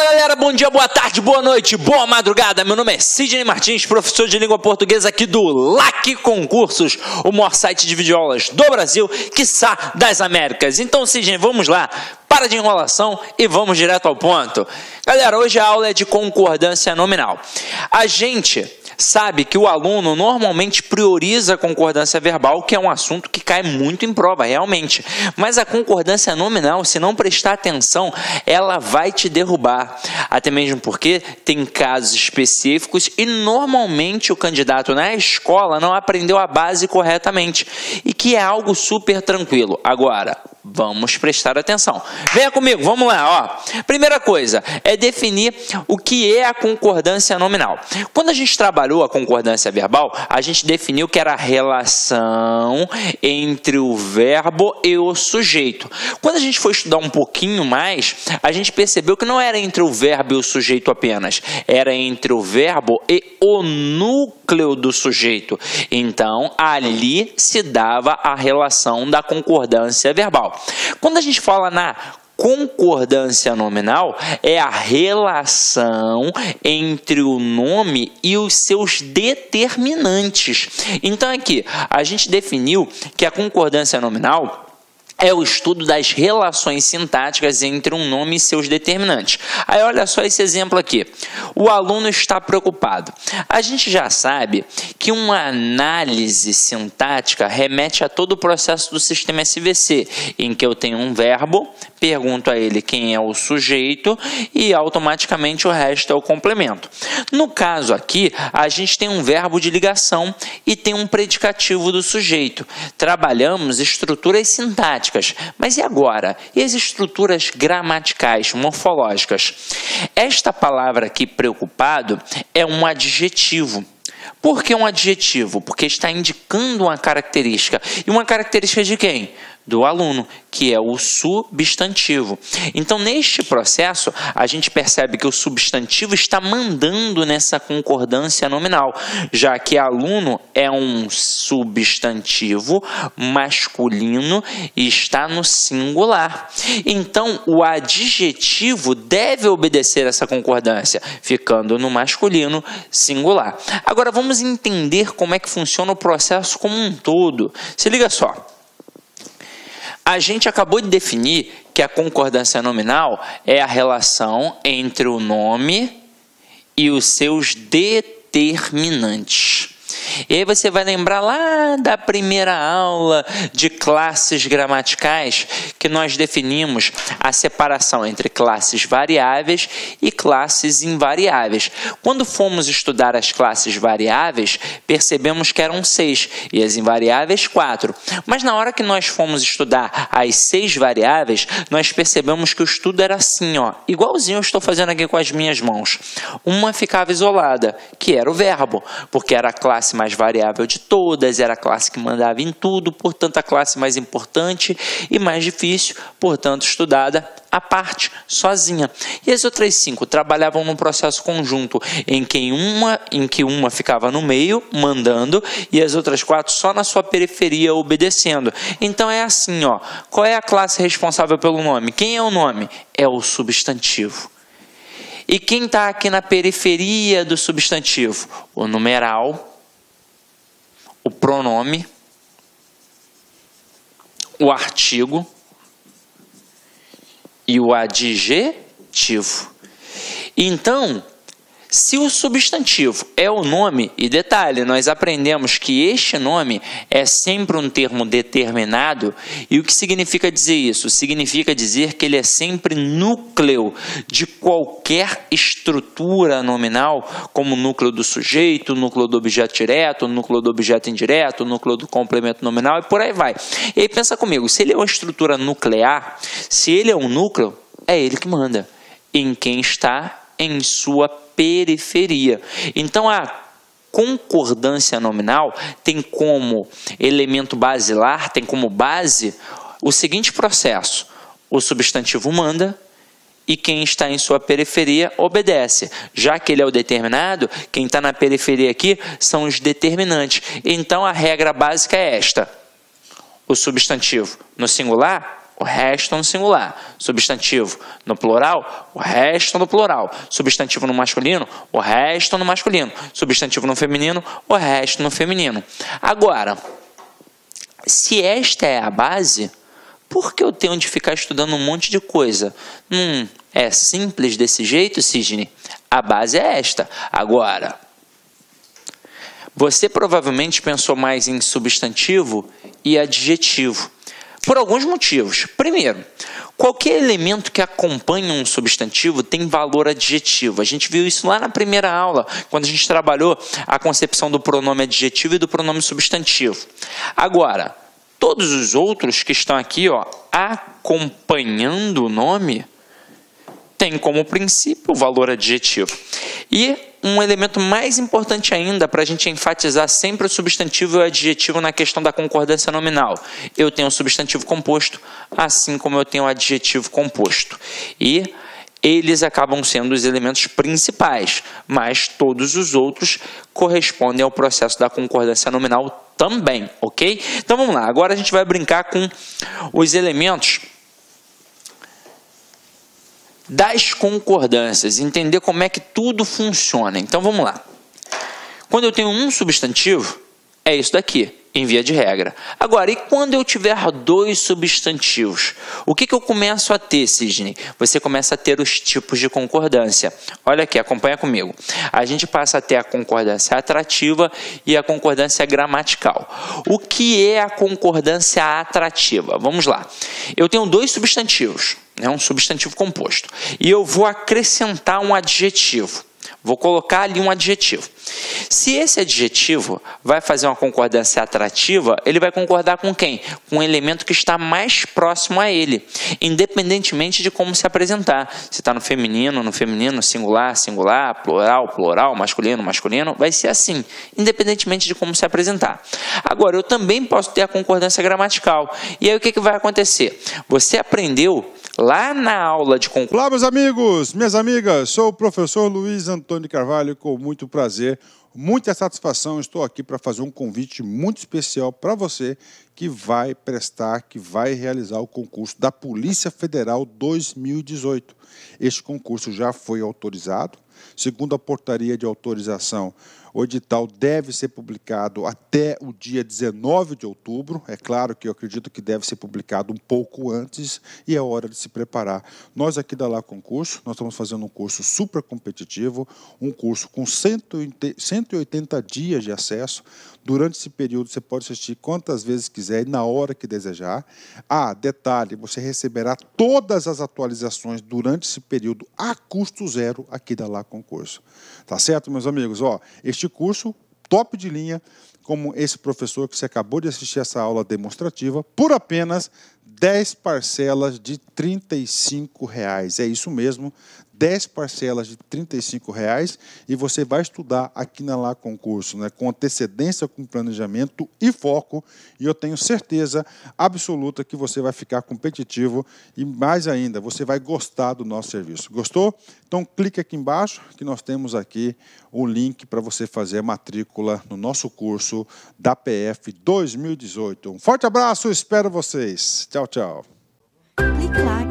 Fala galera, bom dia, boa tarde, boa noite, boa madrugada. Meu nome é Sidney Martins, professor de língua portuguesa aqui do LAC Concursos, o maior site de videoaulas do Brasil, quiçá das Américas. Então, Sidney, vamos lá, para de enrolação e vamos direto ao ponto. Galera, hoje a aula é de concordância nominal. A gente sabe que o aluno normalmente prioriza a concordância verbal, que é um assunto que cai muito em prova, realmente. Mas a concordância nominal, se não prestar atenção, ela vai te derrubar. Até mesmo porque tem casos específicos e normalmente o candidato na escola não aprendeu a base corretamente. E que é algo super tranquilo. Agora, vamos prestar atenção. Venha comigo, vamos lá. Primeira coisa é definir o que é a concordância nominal. Quando a gente trabalhou a concordância verbal, a gente definiu que era a relação entre o verbo e o sujeito. Quando a gente foi estudar um pouquinho mais, a gente percebeu que não era entre o verbo e o sujeito apenas, era entre o verbo e o núcleo do sujeito. Então, ali se dava a relação da concordância verbal. Quando a gente fala na concordância nominal, é a relação entre o nome e os seus determinantes. Então, aqui, a gente definiu que a concordância nominal é o estudo das relações sintáticas entre um nome e seus determinantes. Aí olha só esse exemplo aqui. O aluno está preocupado. A gente já sabe que uma análise sintática remete a todo o processo do sistema SVC, em que eu tenho um verbo, pergunto a ele quem é o sujeito e automaticamente o resto é o complemento. No caso aqui, a gente tem um verbo de ligação e tem um predicativo do sujeito. Trabalhamos estruturas sintáticas. Mas e agora? E as estruturas gramaticais, morfológicas? Esta palavra aqui, preocupado, é um adjetivo. Por que um adjetivo? Porque está indicando uma característica. E uma característica de quem? Do aluno, que é o substantivo. Então, neste processo, a gente percebe que o substantivo está mandando nessa concordância nominal, já que aluno é um substantivo masculino e está no singular. Então, o adjetivo deve obedecer essa concordância, ficando no masculino singular. Agora, vamos entender como é que funciona o processo como um todo. Se liga só. A gente acabou de definir que a concordância nominal é a relação entre o nome e os seus determinantes. E aí você vai lembrar lá da primeira aula de classes gramaticais que nós definimos a separação entre classes variáveis e classes invariáveis. Quando fomos estudar as classes variáveis, percebemos que eram 6 e as invariáveis 4. Mas na hora que nós fomos estudar as 6 variáveis, nós percebemos que o estudo era assim, igualzinho eu estou fazendo aqui com as minhas mãos. Uma ficava isolada, que era o verbo, porque era a classe mais variável de todas, era a classe que mandava em tudo, portanto a classe mais importante e mais difícil, portanto estudada à parte, sozinha. E as outras 5 trabalhavam num processo conjunto, em que uma ficava no meio, mandando, e as outras 4 só na sua periferia, obedecendo. Então é assim, qual é a classe responsável pelo nome? Quem é o nome? É o substantivo. E quem está aqui na periferia do substantivo? O numeral, o pronome, o artigo e o adjetivo. Então, se o substantivo é o nome, e detalhe, nós aprendemos que este nome é sempre um termo determinado, e o que significa dizer isso? Significa dizer que ele é sempre núcleo de qualquer estrutura nominal, como o núcleo do sujeito, o núcleo do objeto direto, o núcleo do objeto indireto, o núcleo do complemento nominal e por aí vai. E aí pensa comigo, se ele é uma estrutura nuclear, se ele é um núcleo, é ele que manda em quem está em sua periferia. Então, a concordância nominal tem como elemento basilar, tem como base o seguinte processo: o substantivo manda e quem está em sua periferia obedece. Já que ele é o determinado, quem está na periferia aqui são os determinantes. Então, a regra básica é esta: o substantivo no singular o resto no singular. Substantivo no plural, o resto no plural. Substantivo no masculino, o resto no masculino. Substantivo no feminino, o resto no feminino. Agora, se esta é a base, por que eu tenho de ficar estudando um monte de coisa? É simples desse jeito, Sidney? A base é esta. Agora, você provavelmente pensou mais em substantivo e adjetivo, por alguns motivos. Primeiro, qualquer elemento que acompanha um substantivo tem valor adjetivo. A gente viu isso lá na primeira aula, quando a gente trabalhou a concepção do pronome adjetivo e do pronome substantivo. Agora, todos os outros que estão aqui, acompanhando o nome, tem como princípio o valor adjetivo. E um elemento mais importante ainda, para a gente enfatizar sempre o substantivo e o adjetivo na questão da concordância nominal. Eu tenho o substantivo composto, assim como eu tenho o adjetivo composto. E eles acabam sendo os elementos principais, mas todos os outros correspondem ao processo da concordância nominal também, ok? Então vamos lá, agora a gente vai brincar com os elementos das concordâncias, entender como é que tudo funciona. Então vamos lá. Quando eu tenho um substantivo, é isso daqui, em via de regra. Agora, e quando eu tiver dois substantivos? O que eu começo a ter, Sidney? Você começa a ter os tipos de concordância. Olha aqui, acompanha comigo. A gente passa a ter a concordância atrativa e a concordância gramatical. O que é a concordância atrativa? Vamos lá. Eu tenho dois substantivos, um substantivo composto, e eu vou acrescentar um adjetivo. Vou colocar ali um adjetivo. Se esse adjetivo vai fazer uma concordância atrativa, ele vai concordar com quem? Com um elemento que está mais próximo a ele, independentemente de como se apresentar. Se está no feminino, singular, singular, plural, plural, masculino, masculino, vai ser assim, independentemente de como se apresentar. Agora, eu também posso ter a concordância gramatical. E aí o que vai acontecer? Você aprendeu lá na aula de concordância. Olá, meus amigos, minhas amigas, sou o professor Luiz Antônio Carvalho, com muito prazer, muita satisfação, estou aqui para fazer um convite muito especial para você que vai prestar, que vai realizar o concurso da Polícia Federal 2018. Este concurso já foi autorizado, segundo a portaria de autorização, o edital deve ser publicado até o dia 19 de outubro. É claro que eu acredito que deve ser publicado um pouco antes e é hora de se preparar. Nós aqui da Lá Concurso, nós estamos fazendo um curso super competitivo, um curso com 180 dias de acesso. Durante esse período você pode assistir quantas vezes quiser e na hora que desejar. Detalhe, você receberá todas as atualizações durante esse período a custo zero aqui da Lá Concurso. Tá certo, meus amigos? Este curso, top de linha, como esse professor que você acabou de assistir essa aula demonstrativa, por apenas 10 parcelas de R$ 35. É isso mesmo, 10 parcelas de R$ 35 e você vai estudar aqui na Lá Concurso, com antecedência, com planejamento e foco, e eu tenho certeza absoluta que você vai ficar competitivo e mais ainda, você vai gostar do nosso serviço. Gostou? Então clique aqui embaixo que nós temos aqui o link para você fazer a matrícula no nosso curso da PF 2018. Um forte abraço, espero vocês. Tchau, tchau. Clique lá.